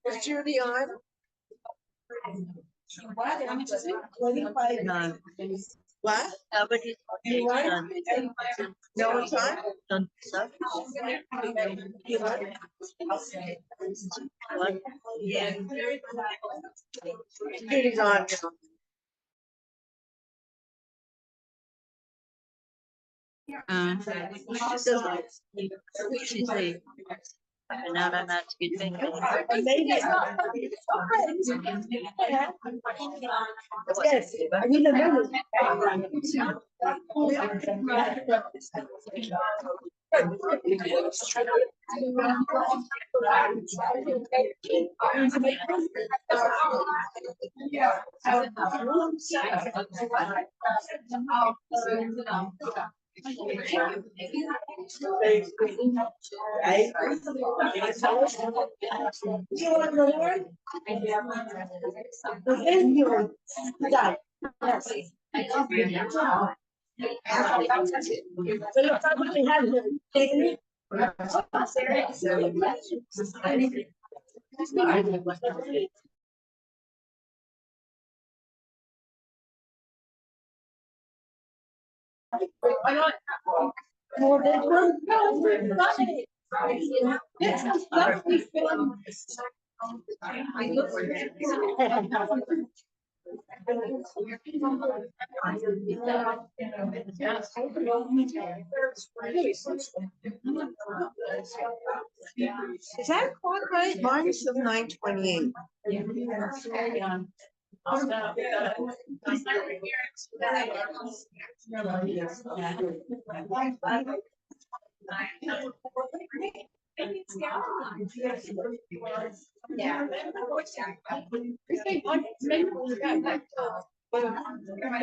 Is Judy on? What? 25 none. What? You what? No one's on? You what? Yeah. Judy's on. She's a now that's good thing. Maybe. Yes, I mean the middle. Is that clock right? Mine is 9:28.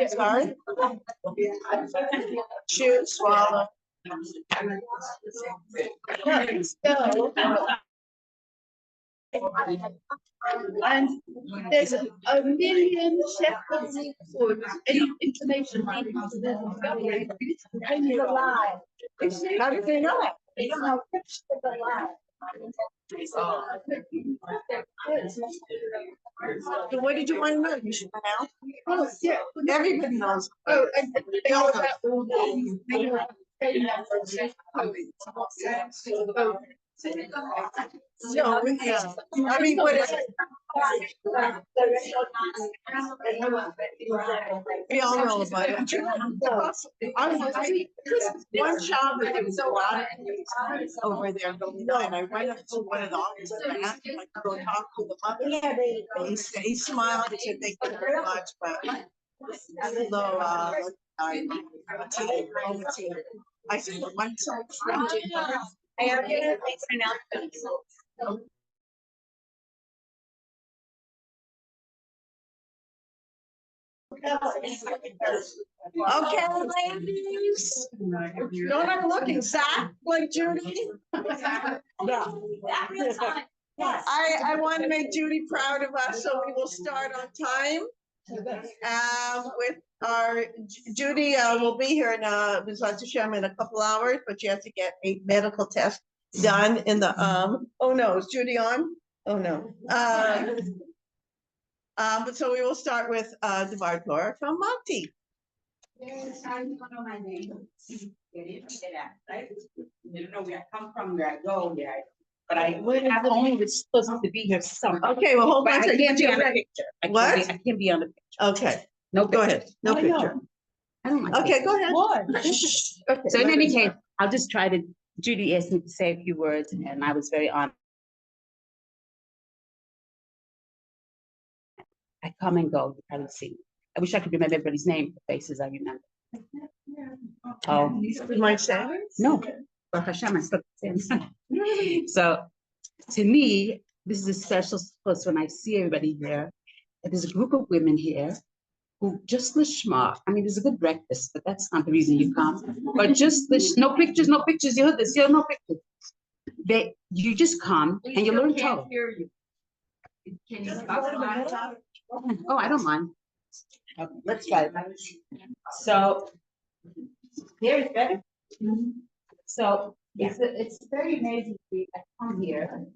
Sorry? Shoot, swallow. And there's a million shepherds food. Any information on it? Only the lie. How do they know it? They don't know which is the lie. So what did you want to know? You should know. Oh, yeah. Everybody knows. Oh, and they all know. No, yeah. I mean, what is it? We all know about it. One shop that there was a lot of kids over there, and I went up to one of the offices and asked if I could go talk to the mother. Yeah, he smiled and said, "Thank you very much," but no, I said, "One side." I am going to announce. Okay, ladies. Don't I'm looking sack like Judy. No. I want to make Judy proud of us, so we will start on time. With our Judy will be here in in a couple hours, but she has to get a medical test done in the oh no, is Judy on? Oh no. But so we will start with Dvar Torah Halacha. Yes, I don't know my name. You know where I come from, where I go, where but I only was supposed to be here some. Okay, well, hold on. I can't be on the picture. What? I can't be on the picture. Okay. No, go ahead. No picture. I don't mind. Okay, go ahead. What? Okay, so in any case, I'll just try to. Judy asked me to say a few words, and I was very honored. I come and go. You probably see. I wish I could remember everybody's name. The faces I remember. Oh, my say? No. So, to me, this is a special place when I see everybody here. There's a group of women here who just lishma. I mean, there's a good breakfast, but that's not the reason you come. But just no pictures, no pictures. You heard this? You have no pictures. You just come and you learn Torah. Can you stop? Oh, I don't mind. Okay, let's try it. So, here is better. So, it's very amazing. I come here,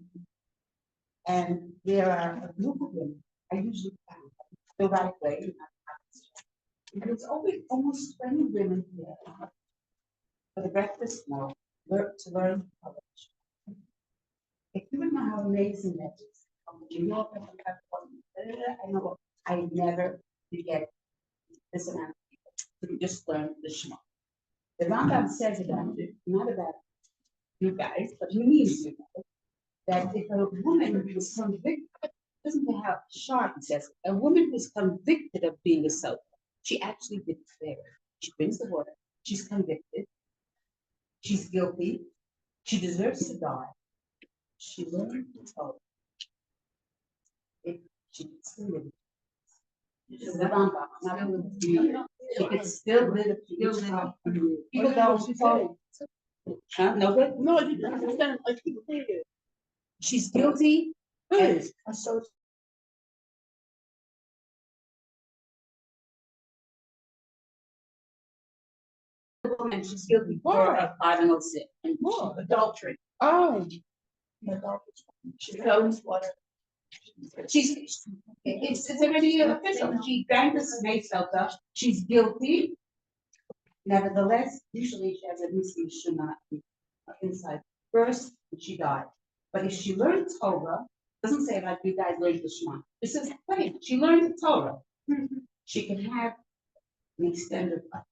And there are a group of women, I usually find the right way. And it's always almost 20 women here for the breakfast now, to learn college. If you would know how amazing that is, I know I never forget this amount of people who just learn the Shema. The Rambam says about it, not about you guys, but he means you guys, that if a woman is convicted, doesn't know how sharp it says, a woman who's convicted of being a sofa, she actually declares. She brings the water, she's convicted, she's guilty, she deserves to die. She learned to tell if she can still live. This is the Rambam, not with you. She can still live. People don't know. Huh? No good? No, you don't understand. I keep saying it. She's guilty. Good. I'm so. And she's guilty for a cardinal sin and adultery. Oh. She knows what. It's already official. She drank the snake shelter. She's guilty. Nevertheless, usually she has a missing shema inside first, and she died. But if she learned Torah, doesn't say like you guys learned the Shema. It says, wait, she learned the Torah. She can have an extended life.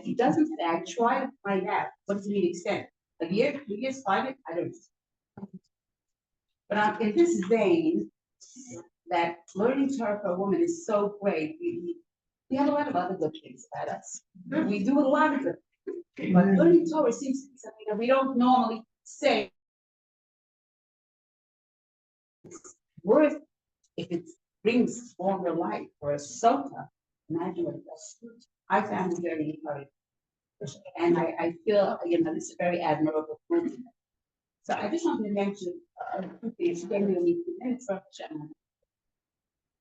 It doesn't say, I try to find out what does it mean extend. A year, 2 years, 5 years, I don't know. But in this vein, that learning Torah for a woman is so great. We have a lot of other good things about us. We do a lot of good things. But learning Torah seems to be something that we don't normally say. It's worth if it brings longer life for a sota. Imagine what it does. I found it very encouraging. And I feel, this is a very admirable movement. So I just wanted to mention quickly, she gave me only 2 minutes for Shannon.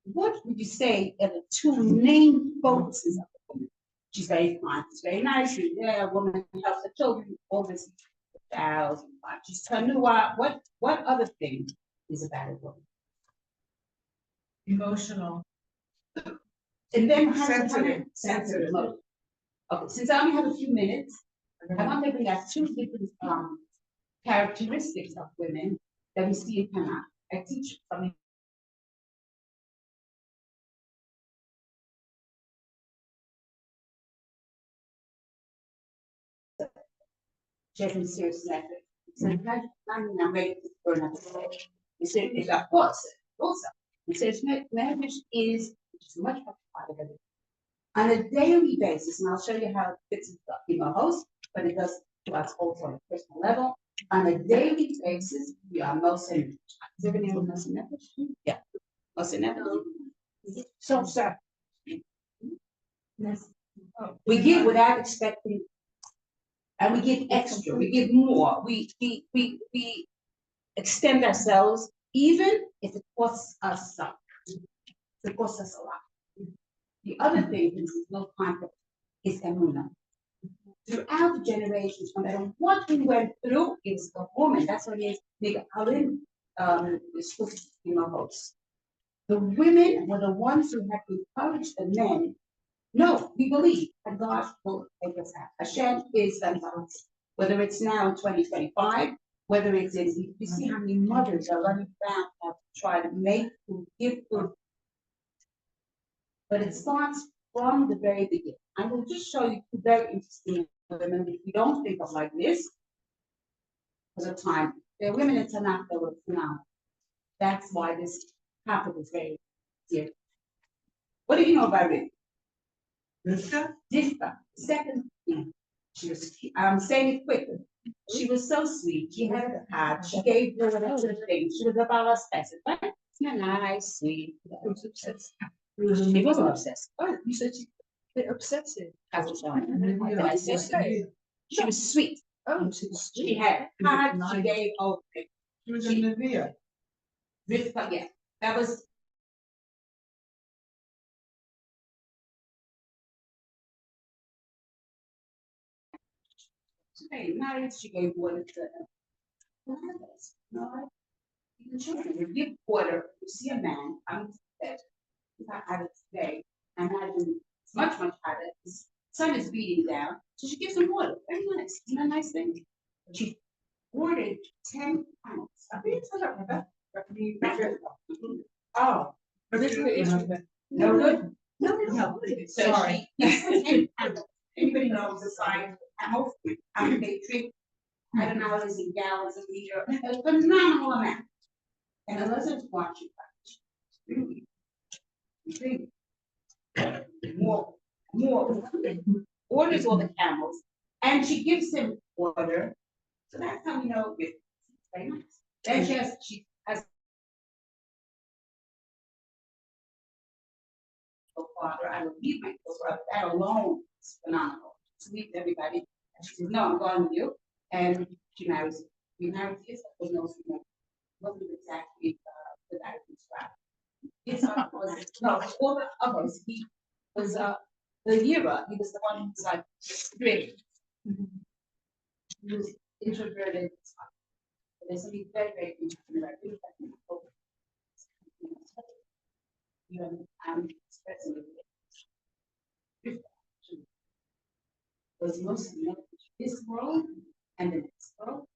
What would you say are the 2 main focuses of the woman? She's very kind, she's very nice, she's a woman who helps the children, all this thousand. She's tanua. What other thing is about a woman? Emotional. And then Sensitive. Okay, since I only have a few minutes, I want to bring out 2 different characteristics of women that we see in Tanakh. I teach from Jason serious method. So I'm ready for another stage. He said, it's of course, also. He says, marriage is much part of it. On a daily basis, and I'll show you how it fits in the host, but it does to us also on a personal level. On a daily basis, we are Mosin. Is everybody else Mosin? Yeah. Mosin. So, sir. Yes. We give without expecting, and we give extra, we give more, we extend ourselves, even if it costs us some. It costs us a lot. The other thing is no conflict is emunah. Throughout the generations, no matter what we went through, it's the woman. That's what it is. The women were the ones who had to encourage the men. No, we believe that God will take us out. Hashem is the balance. Whether it's now in 2025, whether it's in, you see how many mothers are running around to try to make food, give food. But it starts from the very beginning. I will just show you 2 very interesting women. If you don't think of like this, because of time, there are women in Tanakh that were phenomenal. That's why this topic is very dear. What do you know about it? Rivka, second thing. She was, I'm saying it quickly. She was so sweet. She had a heart. She gave her the things. She was about us, right? Nice, sweet. She was obsessed. She wasn't obsessed. Oh, you said she's obsessive. She was sweet. Oh, She had heart. She gave over. She was in the video. Rivka, yeah. That was. She married, she gave water to others. No, The children, you give order, you see a man, I'm dead. If I had it today, I imagine it's much, much harder. The sun is beating down, so she gives him water. Very nice. Isn't that a nice thing? She ordered 10 pounds. I think it's like oh, but this is no good. No. So Sorry. she gives her 10 pounds. Anybody knows the size? How they treat, I don't know how it is in gallons of meter, a phenomenal amount. And Elizabeth's watching that. Really, more, orders all the camels, and she gives him water. So that's how we know it's very nice. Then she has oh, father, I will leave my brother. That alone is phenomenal. She leaves everybody. And she says, no, I'm going with you. And she marries him. We married his, but no, wasn't exactly the guy who described. It's no, all the others, he was the hero, he was the one who was like straight. He was introverted. There's something very, very introverted. I'm expressing it. Was mostly this world and the next world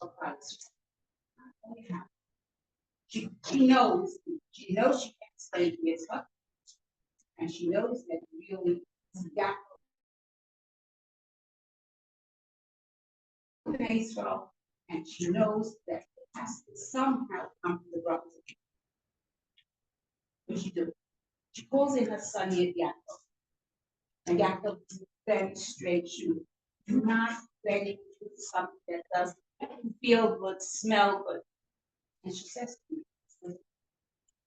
of Christ. She knows she can't stay with her, and she knows that really got Israel, and she knows that it has to somehow come to the brothers. What she do? She calls in her son Yaakov, and Yaakov is very straight shooter. Do not let it do something that doesn't feel good, smell good. And she says to me,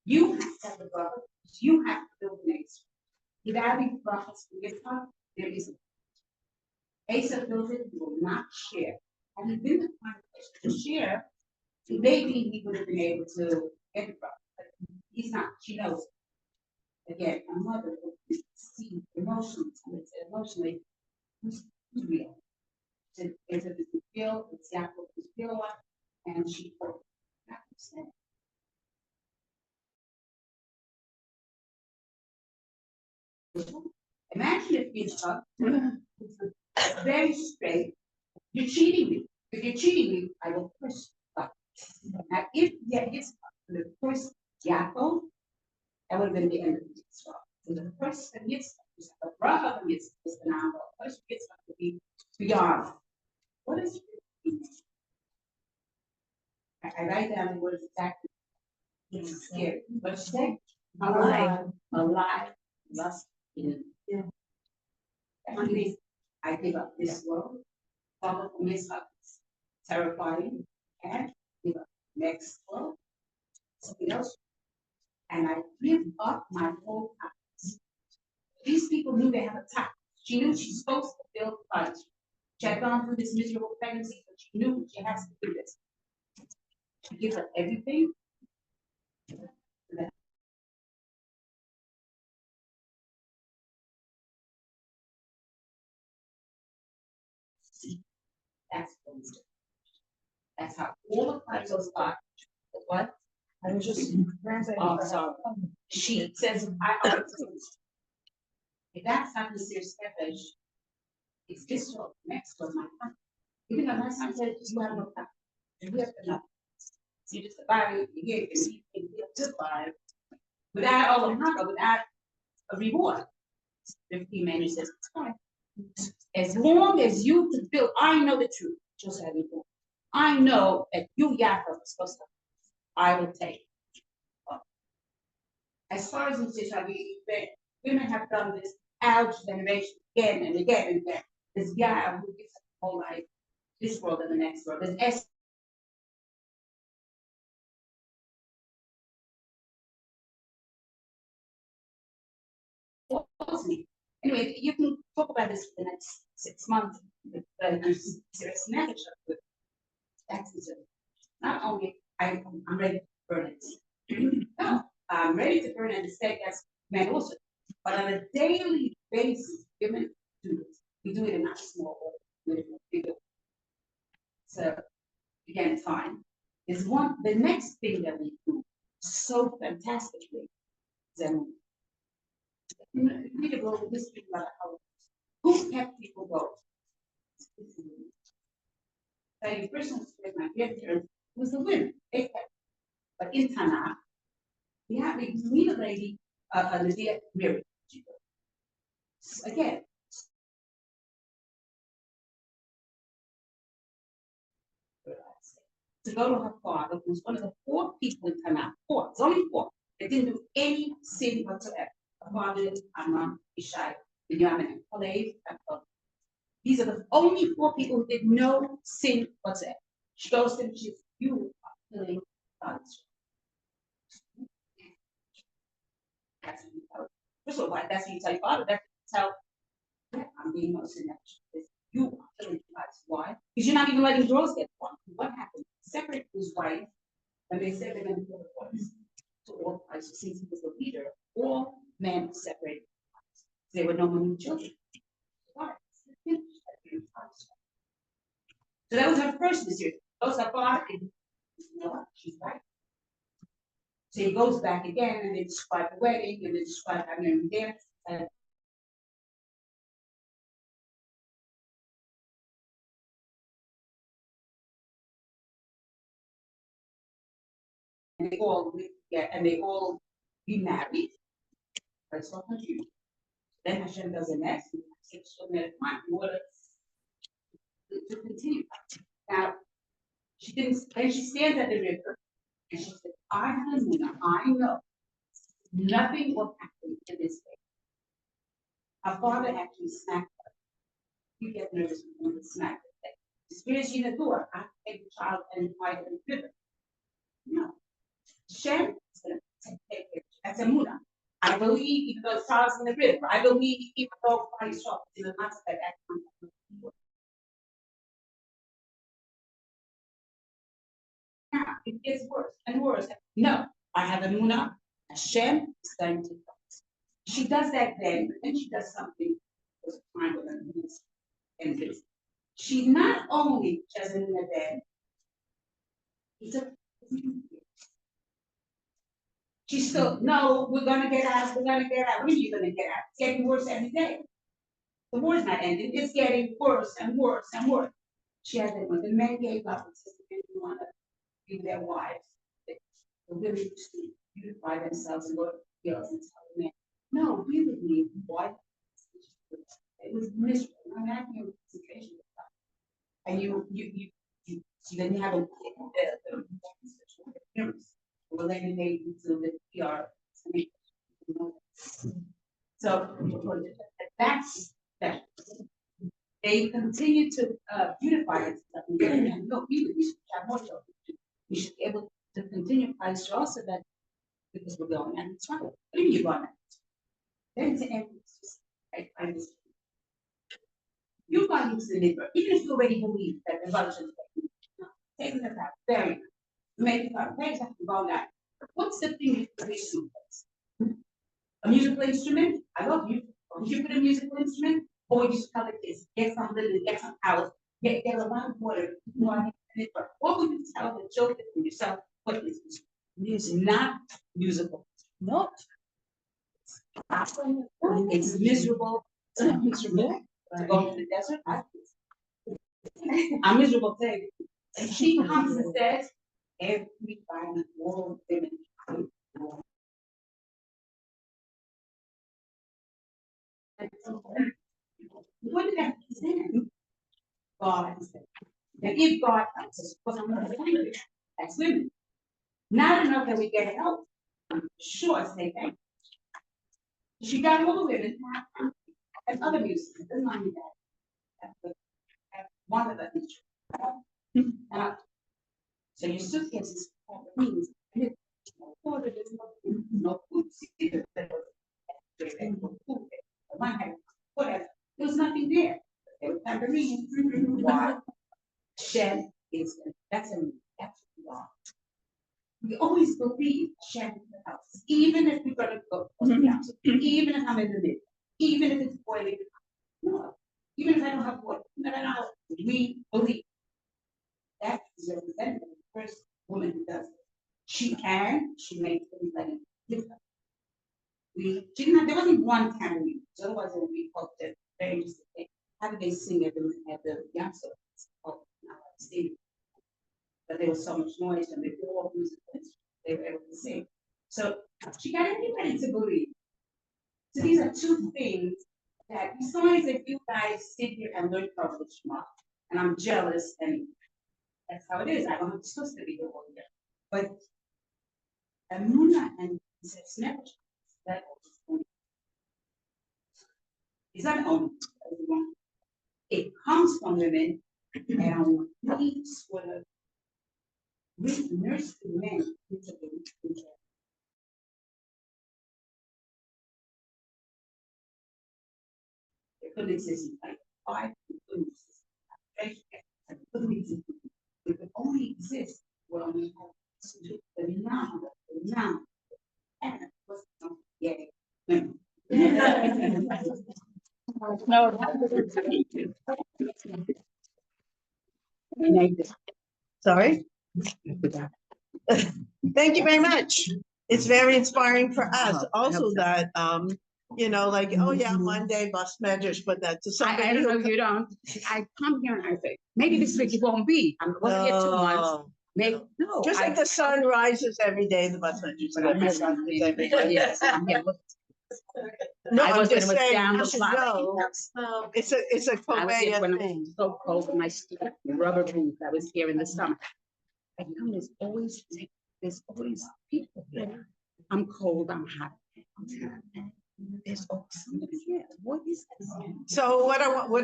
you have to have a brother, you have to build an Israel. Without these brothers who get up, there isn't. Asa built it, he will not share. And he didn't find a place to share, maybe he would have been able to get it, but he's not, she knows. Again, a mother will see emotionally, who's real. It's a feel, it's Yaakov's feel, and she will not understand. Imagine if Yitzchak was very straight. You're cheating me. If you're cheating me, I will push back. Now, if Yitzchak would have pushed Yaakov, that would have been the end of Yitzchak. So the first of Yitzchak, the brother of Yitzchak, is the noun. The first Yitzchak would be beyond. What is it? I write down the words exactly. It's scary. What you say? Alive, lust in. Yeah. That means I give up this world, follow Yitzchak, terrifying, and give up next world, something else, and I give up my whole house. These people knew they had a task. She knew she's supposed to build a life. She had gone through this miserable pregnancy, but she knew she has to do this. She gives up everything. That's what we do. That's how all the cycles are. What? I was just Oh, sorry. She says, if that's not the serious nefesh, it's this one, next one, my time. Even though my son said, you have no time. And we have to know. So you just survive, you get it, you survive. Without all the hunger, without a reward. The female says, it's fine. As long as you can build, I know the truth, just have you. I know that you, Yaakov, are supposed to, I will take. As far as women have done this out generation again and again and again. This guy who gives us the whole life, this world and the next world. There's anyway, you can talk about this for the next 6 months. Serious message of it. That's it. Not only I'm ready to burn it. No, I'm ready to burn it and stay as men also. But on a daily basis, women do it. We do it in a small way, we do it in a bigger way. So again, fine. The next thing that we do so fantastically is that we need to go over this thing about how who kept people going. So the person with my grandparents was the women. They kept, but in Tanakh, we meet a lady, Nadia Miri. Again, to go to her father, who was one of the 4 people in Tanakh, 4, it's only 4, that didn't do any sin whatsoever. Her father is Amram, Ishai, Binyamin, and Kalev, and Kalev. These are the only 4 people who did no sin whatsoever. She goes to them, she says, you are killing God's. That's what you tell. First of all, that's what you tell your father. That's what you tell. I'm being most in that. You are killing God's. Why? Because you're not even letting girls get one. What happened? Separate his wife, and they said they're going to kill the boys. So all Christ, since he was the leader, all men separated. There were no more children. Why? So that was her first decision. Goes her father, and you know what? She's right. So he goes back again, and they describe the wedding, and they describe how they're there. And they all remarried. That's what you. Then Hashem does the next, 6 children at a time in order to continue. Now, she didn't, and she stands at the river, and she said, I know nothing will happen in this way. Her father actually smacked her. You get nervous when you smack her. The spirit in the door, I take the child and fight in the river. No. Shem is going to take care. That's a muna. I believe even though Charles in the river, I believe even though Christ is a master that now it gets worse and worse. No, I have a muna. Hashem is going to fight. She does that then, and she does something was fine with her and this. She not only does it in the bed, she's still, no, we're gonna get out, we're gonna get out. When are you gonna get out? It's getting worse every day. The war's not ending, it's getting worse and worse and worse. She has it when the men gave up and said they didn't want to be their wives. The women used to beautify themselves and go to the fields and tell the men, no, be with me, why? It was miserable. I'm having a concentration with that. And you then you have a related maybe to the PR. So that's that. They continue to beautify it. No, we should have more children. We should be able to continue Christ also that because we're going and it's right. What do you want? Then to end, I just you got into the liver, even if you already believe that the vultures taking the fact, very good. Make it up, make it go down. What's the thing you put in a musical instrument? I love music. Did you put a musical instrument? Or you just color this, get some little, get some hours, get a lot of water, what would you tell the children and yourself what is music? Not musical. No. It's miserable. It's not miserable. To go to the desert. I'm miserable today. And she comes and says, everybody, all women. What did that say? God said. And if God helps us, because I'm not saying that's women. Not enough that we get help. I'm sure say thank you. She got all the women and other musicians, doesn't mind that. One of them. So your suitcase is full of things. No food. Whatever. There was nothing there. There was tambourine. Why? Shem is that's wrong. We always believe Shem is the house, even if we're gonna go to the house, even if I'm in the middle, even if it's boiling. No, even if I don't have water, we believe that is represented by the first woman who does it. she made everybody different. We didn't have, there wasn't one kind of music, otherwise it would be called the very interesting thing. How did they sing at the youngsters? Oh, now I see. But there was so much noise and they were all music they were able to sing. So she got everybody to believe. So these are two things that besides if you guys sit here and learn from the Shema, and I'm jealous and that's how it is. I don't supposed to be the whole year. But Amuna and Bas Medrash, that is not only everyone. It comes from women and we sort of nurse the men into the it could exist in like five, it couldn't exist. It could only exist when we have the noun, and what's yay. No. Sorry? Thank you very much. It's very inspiring for us also that, like, oh yeah, Monday, Bas Medrash, but that to I somebody don't know, who. you don't. I come here and I say, maybe this week it won't be. I'm going here 2 months. No. Maybe, no. Just like the sun rises every day, the Bas Medrash. But I'm rises every day. yes, I'm here. No, I I'm was when just it was saying, down you the should block. know. It's a I was here Korea when it thing. was so cold in my street, rubber boots. I was here in the summer. I come, there's always people here. I'm cold, I'm hot. There's always somebody here. What is this? So what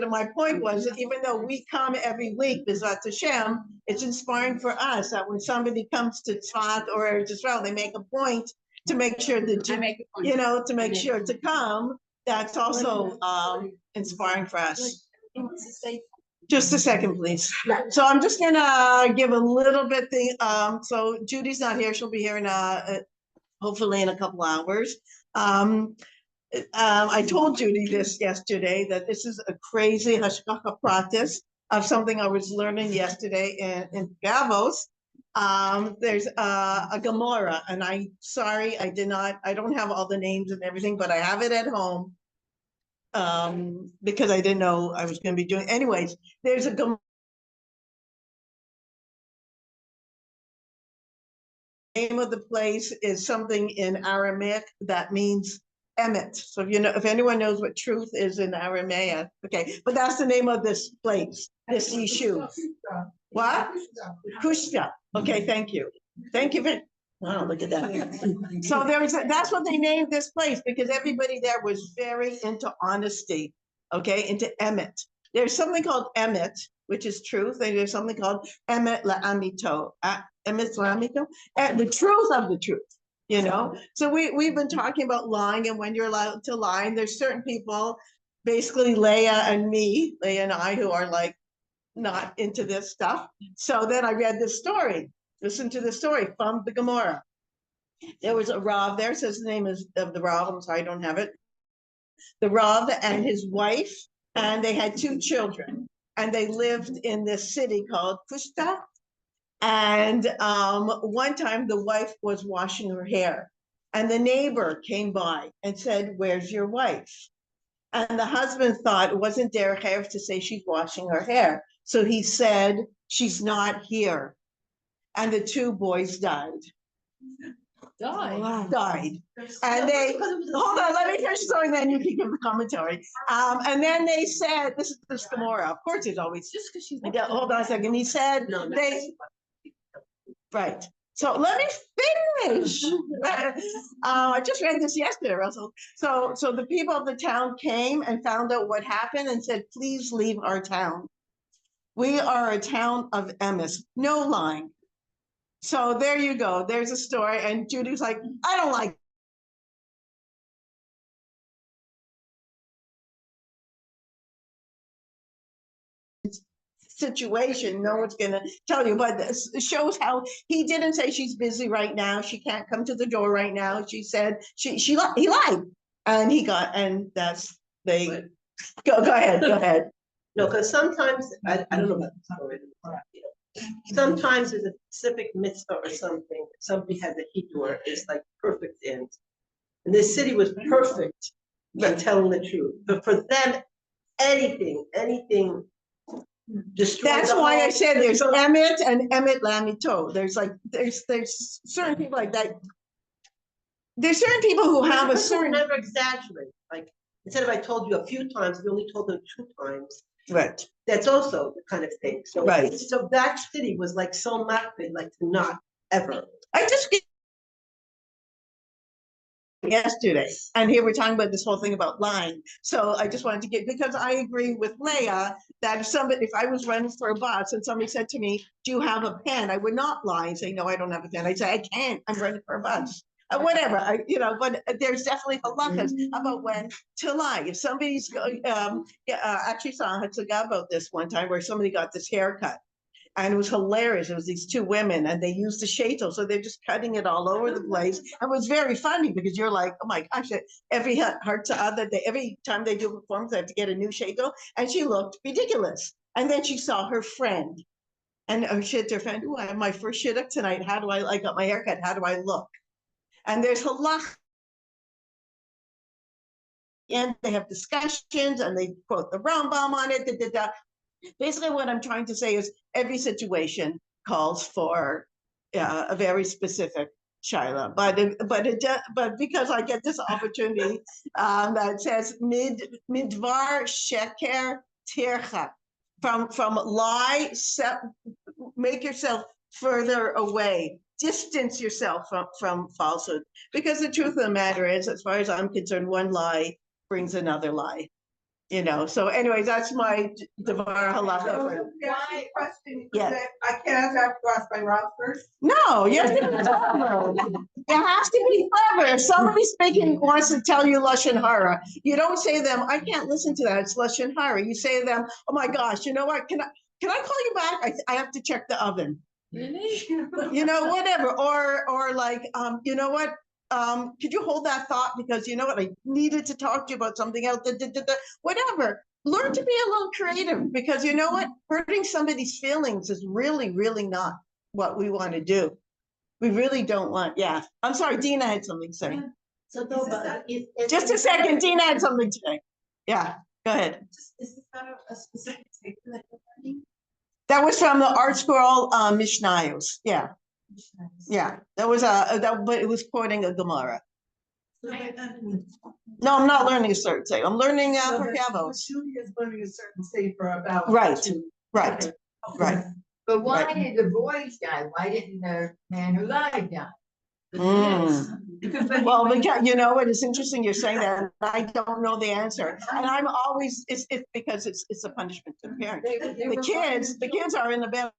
my point was, that even though we come every week, B'ezrat Hashem, it's inspiring for us that when somebody comes to Tzfat or Israel, they make a point to make sure that, I make a point. to make sure to come. That's also inspiring for us. Just a second, please. So I'm just gonna give a little bit so Judy's not here. She'll be here in hopefully in a couple hours. I told Judy this yesterday, that this is a crazy hashgacha practice of something I was learning yesterday in Davos. There's a Gemara, and I don't have all the names and everything, but I have it at home. Because I didn't know I was going to be doing, anyways, there's a Gemara. Name of the place is something in Aramaic that means Emet. So if anyone knows what truth is in Aramaic, okay, but that's the name of this place, this yeshuv. What? Kushta. Okay, thank you. Thank you. Wow, look at that. So that's what they named this place, because everybody there was very into honesty, okay, into Emet. There's something called Emet, which is truth, and there's something called Emet la'amito. Emet la'amito, the truth of the truth. So we've been talking about lying and when you're allowed to lie, and there's certain people, basically Leah and I, who are like not into this stuff. So then I read this story. Listen to the story from the Gemara. There was a Rav there, says the name is of the Rav, I'm sorry, I don't have it. The Rav and his wife, and they had 2 children, and they lived in this city called Kushta. And one time the wife was washing her hair, and the neighbor came by and said, "Where's your wife?" And the husband thought it wasn't derech eretz to say she's washing her hair. So he said, "She's not here." And the 2 boys died. Died. And they, hold on, let me finish the story, then you can give the commentary. And then they said, this is the Gemara, of course it's always, just because she's, hold on a second, he said, right. So let me finish. I just read this yesterday, Russell. So the people of the town came and found out what happened and said, "Please leave our town. We are a town of emes, no lying." So there you go. There's a story. And Judy's like, "I don't like situation, no one's gonna tell you," but this shows how he didn't say she's busy right now, she can't come to the door right now. She said he lied, and that's they go ahead. No, because sometimes I don't know about the story, sometimes there's a specific mitzvah or something, somebody has a hidur, it's like perfect end. And this city was perfect in telling the truth, but for them, anything destroys. That's the why I whole- said there's Emet and Emet Lamito. There's certain people like that. There's certain people who have a Because we certain. never exaggerate, like, instead of I told you a few times, we only told them 2 times. Right. That's also the kind of thing, so. Right. So that city was like so makbid, like to not ever. I just yesterday, and here we're talking about this whole thing about lying. So I just wanted to get, because I agree with Leah that if I was running for a bus and somebody said to me, do you have a pen? I would not lie and say, no, I don't have a pen. I'd say, I can't, I'm running for a bus. Whatever, but there's definitely halachas about when to lie. If somebody's going, actually saw a Hatzagah about this one time where somebody got this haircut. And it was hilarious. It was these 2 women and they used the shaitel. So they're just cutting it all over the place. And it was very funny because you're like, oh my gosh, every time they do a performance, they have to get a new shaitel. And she looked ridiculous. And then she saw her friend. And she said to her friend, oh, I have my first shidduch tonight. I got my haircut. How do I look? And there's halach. And they have discussions and they quote the Rambam on it. Basically, what I'm trying to say is every situation calls for a very specific shaila, but because I get this opportunity that says midvar sheker tircha, from lie, make yourself further away, distance yourself from falsehood, because the truth of the matter is, as far as I'm concerned, one lie brings another lie. So anyway, that's my Dvar Halacha. My question, Yeah. I can't have to ask my Rob first. No, you have to be clever. You have to be clever. If somebody speaking wants to tell you Lashon Hara, you don't say to them, I can't listen to that, it's Lashon Hara. You say to them, oh my gosh, you know what, can I call you back? I have to check the oven. Whatever, or like, you know what? Could you hold that thought? Because you know what, I needed to talk to you about something else, whatever. Learn to be a little creative, because you know what? Hurting somebody's feelings is really, really not what we want to do. We really don't want, yeah. I'm sorry, Dina had something to say. So Doba, Just a second, Dina had something to say. Yeah, go ahead. Is this not a specific paper that you're writing? That was from the Art Scroll Mishnayos. Yeah, yeah. That was but it was quoting a Gemara. No, I'm not learning a certain say. I'm learning for Kavos. Judy is learning a certain safer about. Right. Right. Right. But why Right. did the boys die? Why didn't the man who lied die? Well, because you know what, it's interesting you're saying that. I don't know the answer, and I'm always it's because it's a punishment to the parents. The kids are in the bed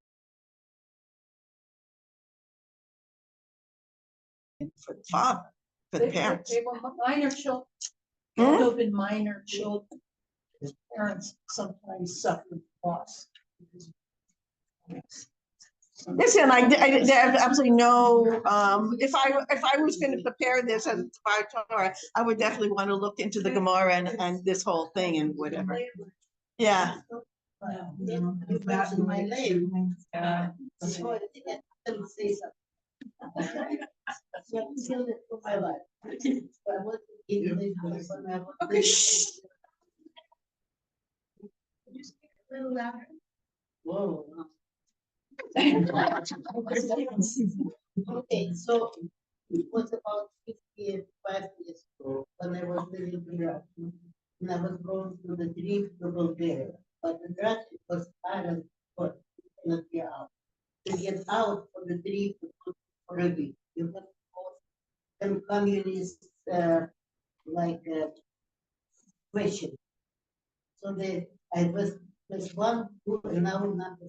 for the father, for the parents. They were minor children. Hmm? Have been minor children. His parents sometimes suffered loss. Listen, I have absolutely no, if I was going to prepare this as a Dvar Torah, I would definitely want to look into the Gemara and this whole thing and whatever. Yeah. Okay. Shh. Whoa. Okay, so it was about 55 years ago when I was living in Iraq. And I was going to the trip to Bulgaria, but the traffic was silent for not be out. To get out for the trip for a week, you have some communist question. So I was one group and now number two.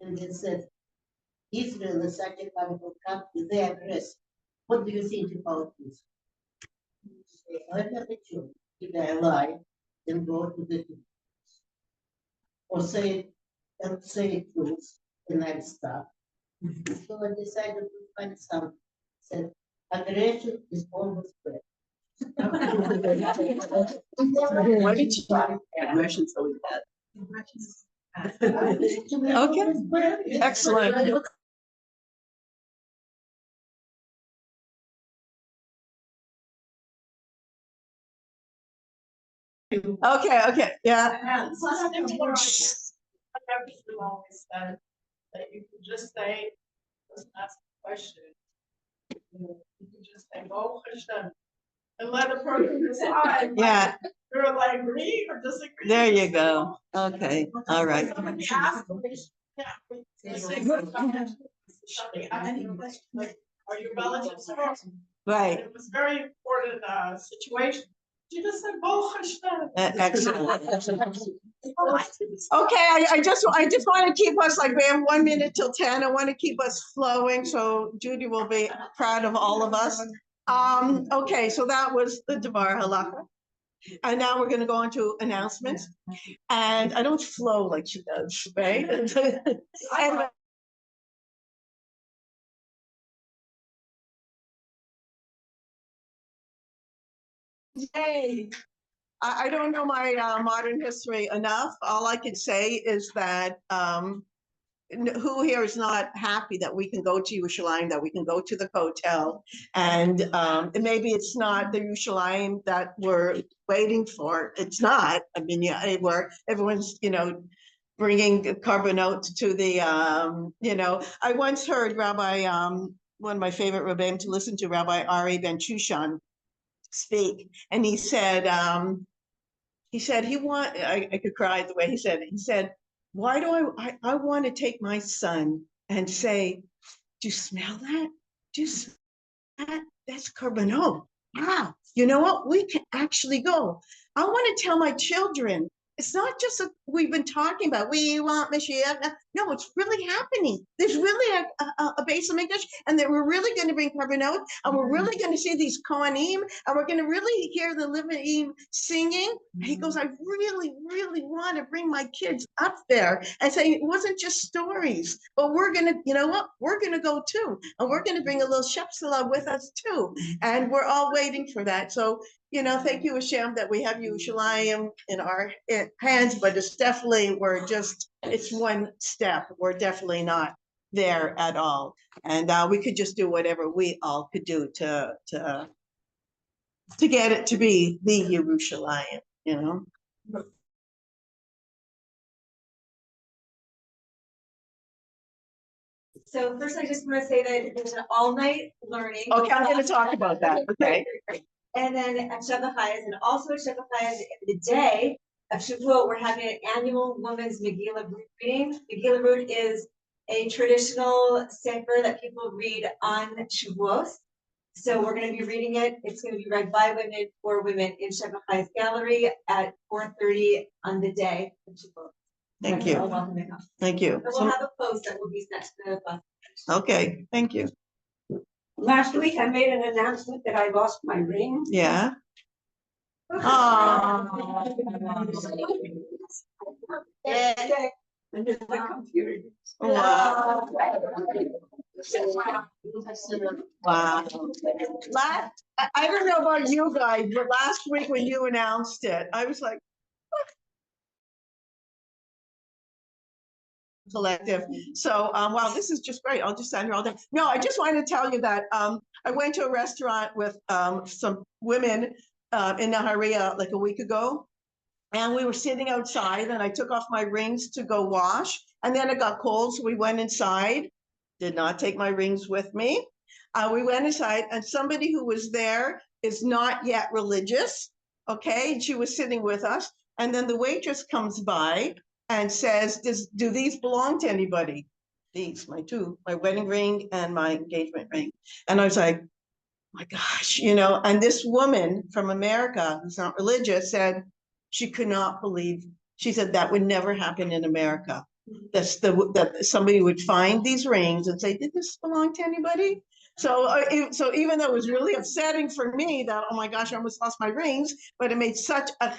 And they said, Israel is such a powerful country, they address. What do you think about this? I have a choice. Either I lie and go to the truth, or say truth and I'll stop. So I decided to find something. Said, aggression is always bad. Aggression's always bad. Okay, excellent. Okay, yeah. And something more, I have to always said that you could just say, just ask a question. You could just say, oh, Hashem, and let a person decide. Yeah, You're like agree or disagree. there you go. Okay, all right. Somebody asked me, yeah, let's say, something, I had a question, like, are your relatives strong? Right, It was very important situation. She just said, "Oh, Hashem." excellent. Okay, I just want to keep us, like, we have 1 minute till 10. I want to keep us flowing, so Judy will be proud of all of us. Okay, so that was the Dvar Halacha. And now we're gonna go on to announcements. And I don't flow like she does, right? Anyway. Yay. I don't know my modern history enough. All I can say is that who here is not happy that we can go to Yerushalayim, that we can go to the hotel, and maybe it's not the Yerushalayim that we're waiting for. It's not. I mean, yeah, everyone's bringing carbonot to the I once heard Rabbi one of my favorite rabbis to listen to, Rabbi Ari Ben Shushan, speak, and he said I could cry the way he said, why do I want to take my son and say, do you smell that? Do you smell that? That's carbonot. Wow. You know what? We can actually go. I want to tell my children, it's not just we've been talking about, we want Mashiach. No, it's really happening. There's really a Beit Medrash, and that we're really going to bring carbonot, and we're really going to see these kohanim, and we're going to really hear the Levim singing. And he goes, I really, really want to bring my kids up there and say it wasn't just stories, but we're going to, you know what? We're going to go too, and we're going to bring a little Shepsala with us too, and we're all waiting for that. So, thank you, Hashem, that we have Yerushalayim in our hands, but it's definitely, it's one step. We're definitely not there at all. And we could just do whatever we all could do to get it to be the Yerushalayim, So first, I just want to say that there's an all-night learning. Okay, I'm going to talk about that. Okay. And then at Shabbat and also at Shabbat, the day of Shavuot, we're having an annual Women's Megillah Root reading. Megillah Root is a traditional sefer that people read on Shavuot. So we're going to be reading it. It's going to be read by women for women in Shabbat Gallery at 4:30 on the day of Shavuot. Thank you. Welcome to come. Thank you. And we'll have a post that will be sent to the bus. Okay, thank you. Last week I made an announcement that I lost my ring. Yeah. Under the computer. Wow. Wow. I don't know about you guys, but last week when you announced it, I was like, collective. So, wow, this is just great. I'll just stand here all day. No, I just wanted to tell you that I went to a restaurant with some women in Nahariya like a week ago, and we were sitting outside, and I took off my rings to go wash, and then it got cold, so we went inside. Did not take my rings with me. We went inside, and somebody who was there is not yet religious, okay? And she was sitting with us, and then the waitress comes by and says, do these belong to anybody? These, my wedding ring and my engagement ring. And I was like, my gosh, and this woman from America who's not religious said she could not believe, she said that would never happen in America. That somebody would find these rings and say, did this belong to anybody? So even though it was really upsetting for me that, oh my gosh, I almost lost my rings, but it made such a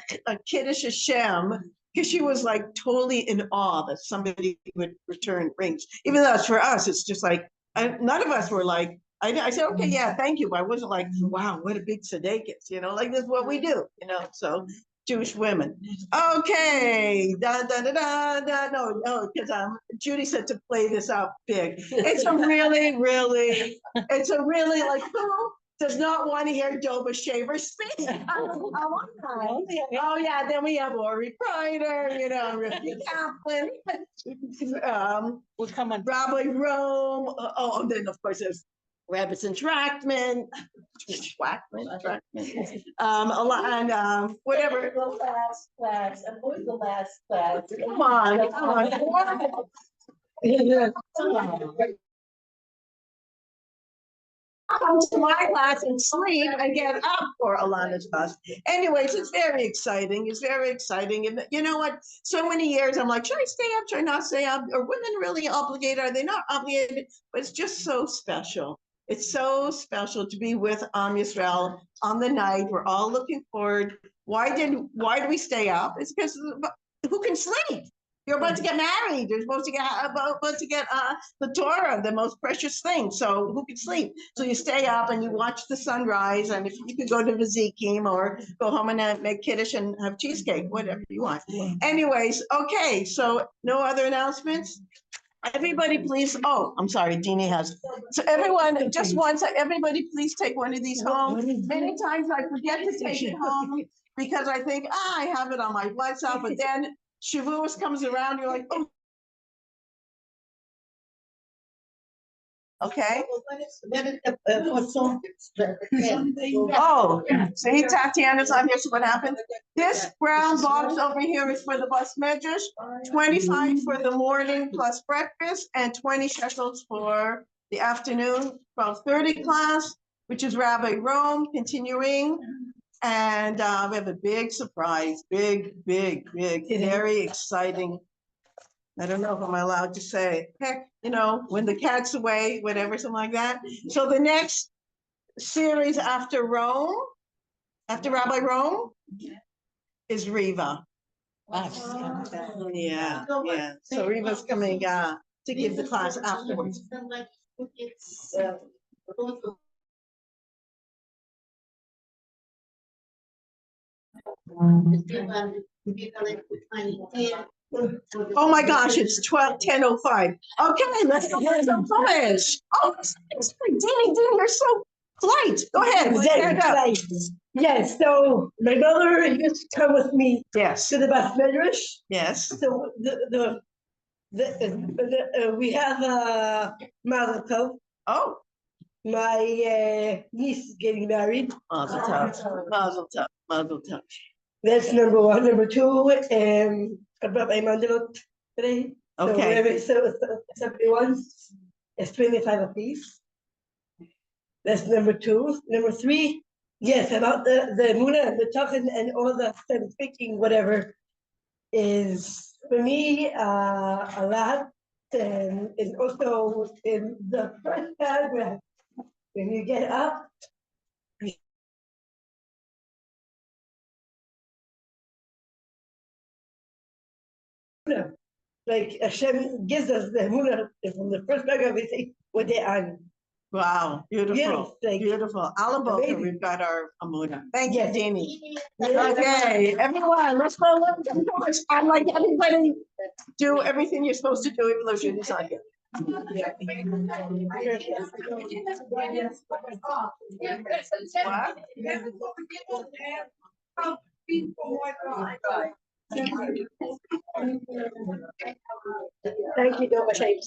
kiddush Hashem, because she was like totally in awe that somebody would return rings. Even though it's for us, it's just like, none of us were like, I said, okay, yeah, thank you. But I wasn't like, wow, what a big tzedekis, like this is what we do, so Jewish women. Okay, no, because Judy said to play this out big. It's a really like who does not want to hear Doba Shaver speak? Oh yeah, then we have Ori Prider, Ricky Kaplan, We'll come on. Rabbi Rome. Then of course there's Rebbetzin Trackman, a lot, and whatever. The last class, and who's the last class? Come on. Come to my class and sleep and get up for Alana's class. Anyways, it's very exciting. It's very exciting. And you know what? So many years I'm like, should I stay up? Should I not stay up? Are women really obligated? Are they not obligated? But it's just so special. It's so special to be with Am Yisrael on the night. We're all looking forward. Why do we stay up? It's because who can sleep? You're about to get married. You're supposed to get the Torah, the most precious thing. So who can sleep? So you stay up and you watch the sunrise. And if you could go to Vizikim or go home and make kiddush and have cheesecake, whatever you want. Anyways, okay. So no other announcements. Everybody, please. Oh, I'm sorry. Deanie has. So everyone, just once. Everybody, please take one of these home. Many times I forget to take it home because I think I have it on my WhatsApp, but then Shavuos comes around, you're like, oh. Okay. Oh, see, Tatiana's on here, so what happened? This brown box over here is for the Bas Medrash, 25 for the morning plus breakfast, and 20 shekels for the afternoon, 12:30 class, which is Rabbi Rome, continuing. And we have a big surprise, big, very exciting. I don't know if I'm allowed to say, heck, when the cat's away, whatever, something like that. So the next series after Rabbi Rome, is Riva. Yeah. So Riva's coming to give the class afterwards. Oh my gosh, it's 10:05. Okay, let's go for some finish. Oh, Deanie, you're so polite. Go ahead. Yes, so my mother used to come with me Yes. to the Bas Medrash. Yes. So we have a mazel tov. Oh. My niece is getting married. Mazel tov. That's number one. Number two, I brought my mandalot today. Okay. So 71 is 25 apiece. That's number two. Number three, yes, about the Muna, the token, and all the speaking, whatever, is for me a lot. And also in the first paragraph, when you get up, like Hashem gives us the Muna from the first paragraph, we say, what they are. Wow, beautiful, Yes, beautiful. Alaboka, amazing. we've got our Amuna. Thank Yes. you, Deanie. Okay, everyone, let's go. I'm like everybody do everything you're supposed to do, even though Judy's not here. Thank you, Doba Shaver.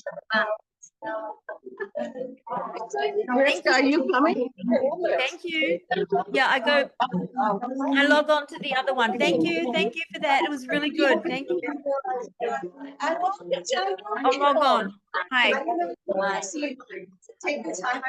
Rick, are you coming? Thank you. Yeah, I log on to the other one. Thank you for that. It was really good. Thank you. I'll log on. Hi. Take the time.